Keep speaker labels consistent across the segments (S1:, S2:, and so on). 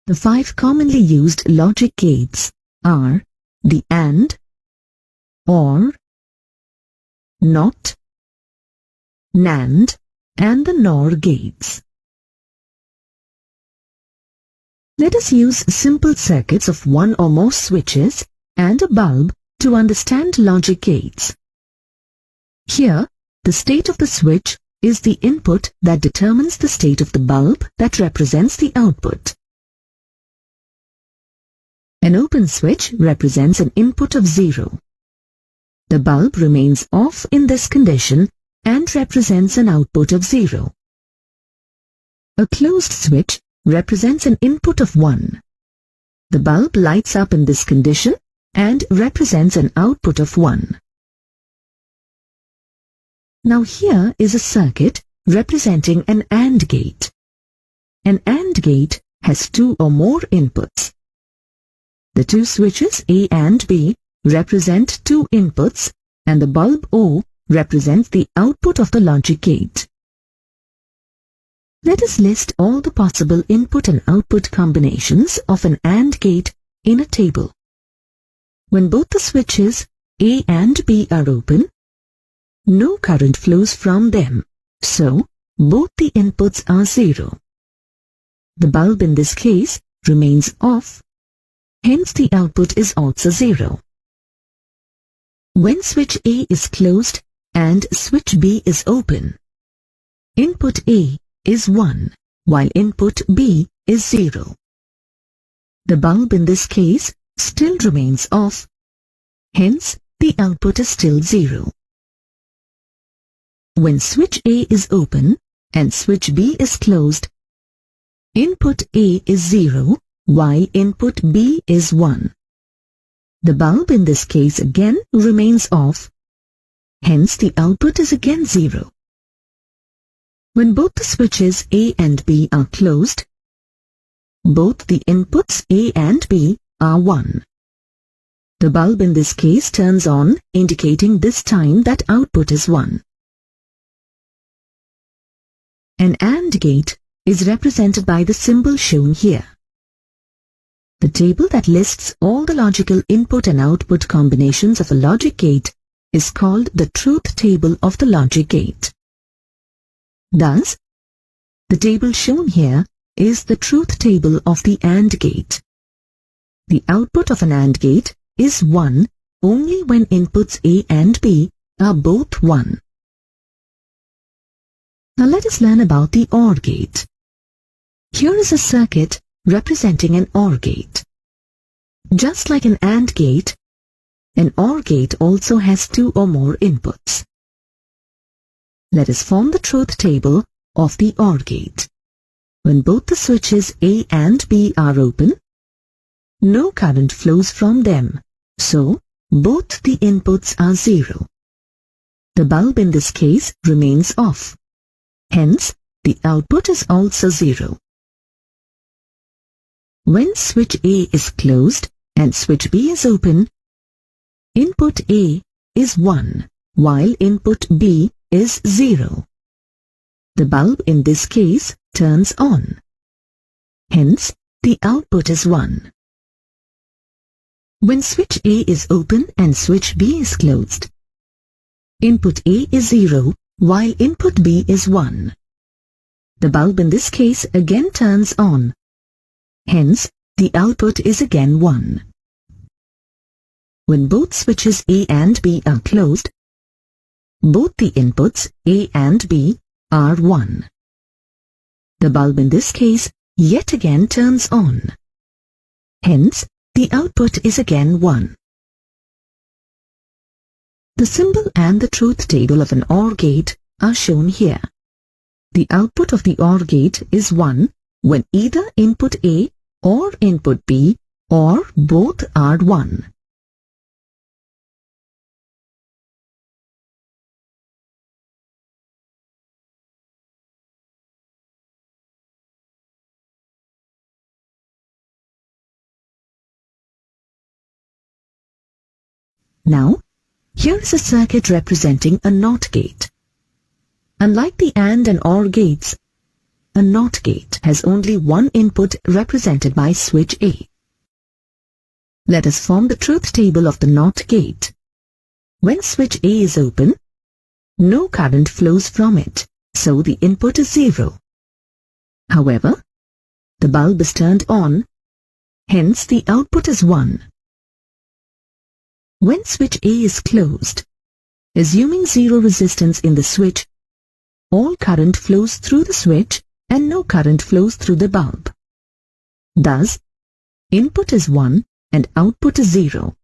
S1: The 5 commonly used logic gates are the AND, OR, NOT, NAND, and the NOR gates. Let us use simple circuits of one or more switches and a bulb to understand logic gates. Here, the state of the switch is the input that determines the state of the bulb that represents the output. An open switch represents an input of 0. The bulb remains off in this condition and represents an output of 0. A closed switch represents an input of 1. The bulb lights up in this condition and represents an output of 1. Now here is a circuit representing an AND gate. An AND gate has 2 or more inputs. The 2 switches A and B represent 2 inputs and the bulb O represents the output of the logic gate. Let us list all the possible input and output combinations of an AND gate in a table. When both the switches A and B are open, no current flows from them, so both the inputs are 0. The bulb in this case remains off, hence the output is also 0. When switch A is closed and switch B is open, input A is 1, while input B is 0. The bulb in this case still remains off, hence the output is still 0. When switch A is open and switch B is closed, input A is 0, while input B is 1. The bulb in this case again remains off, hence the output is again 0. When both the switches A and B are closed, both the inputs A and B are 1. The bulb in this case turns on, indicating this time that output is 1. An AND gate is represented by the symbol shown here. The table that lists all the logical input and output combinations of a logic gate is called the truth table of the logic gate. Thus, the table shown here is the truth table of the AND gate. The output of an AND gate is 1 only when inputs A and B are both 1. Now let us learn about the OR gate. Here is a circuit representing an OR gate. Just like an AND gate, an OR gate also has 2 or more inputs. Let us form the truth table of the OR gate. When both the switches A and B are open, no current flows from them, so both the inputs are 0. The bulb in this case remains off. Hence, the output is also 0. When switch A is closed and switch B is open, input A is 1, while input B is 0. The bulb in this case turns on. Hence, the output is 1. When switch A is open and switch B is closed, input A is 0, while input B is 1. The bulb in this case again turns on. Hence, the output is again 1. When both switches A and B are closed, both the inputs A and B are 1. The bulb in this case yet again turns on. Hence, the output is again 1. The symbol and the truth table of an OR gate are shown here. The output of the OR gate is 1 when either input A or input B or both are 1. Now, here is a circuit representing a NOT gate. Unlike the AND and OR gates, a NOT gate has only one input represented by switch A. Let us form the truth table of the NOT gate. When switch A is open, no current flows from it, so the input is 0. However, the bulb is turned on, hence the output is 1. When switch A is closed, assuming 0 resistance in the switch, all current flows through the switch and no current flows through the bulb. Thus, input is 1 and output is 0.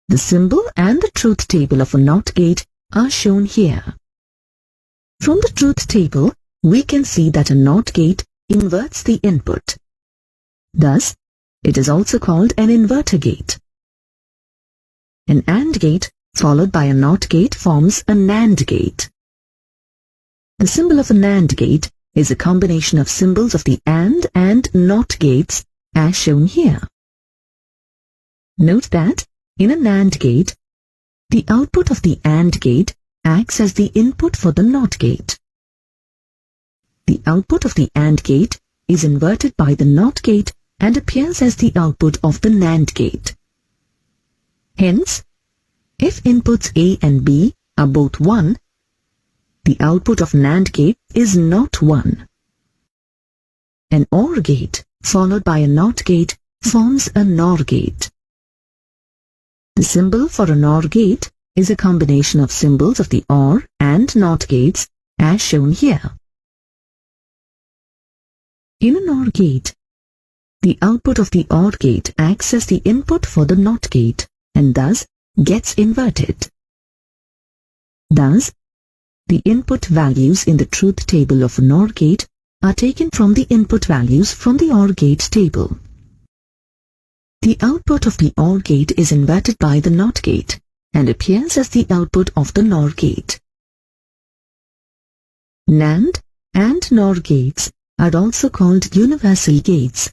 S1: The symbol and the truth table of a NOT gate are shown here. From the truth table, we can see that a NOT gate inverts the input. Thus, it is also called an inverter gate. An AND gate followed by a NOT gate forms a NAND gate. The symbol of a NAND gate is a combination of symbols of the AND and NOT gates as shown here. Note that in a NAND gate, the output of the AND gate acts as the input for the NOT gate. The output of the AND gate is inverted by the NOT gate and appears as the output of the NAND gate. Hence, if inputs A and B are both 1, the output of NAND gate is not 1. An OR gate followed by a NOT gate forms a NOR gate. The symbol for a NOR gate is a combination of symbols of the OR and NOT gates as shown here. In a NOR gate, the output of the OR gate acts as the input for the NOT gate and thus gets inverted. Thus, the input values in the truth table of a NOR gate are taken from the input values from the OR gate table. The output of the OR gate is inverted by the NOT gate and appears as the output of the NOR gate. NAND and NOR gates are also called universal gates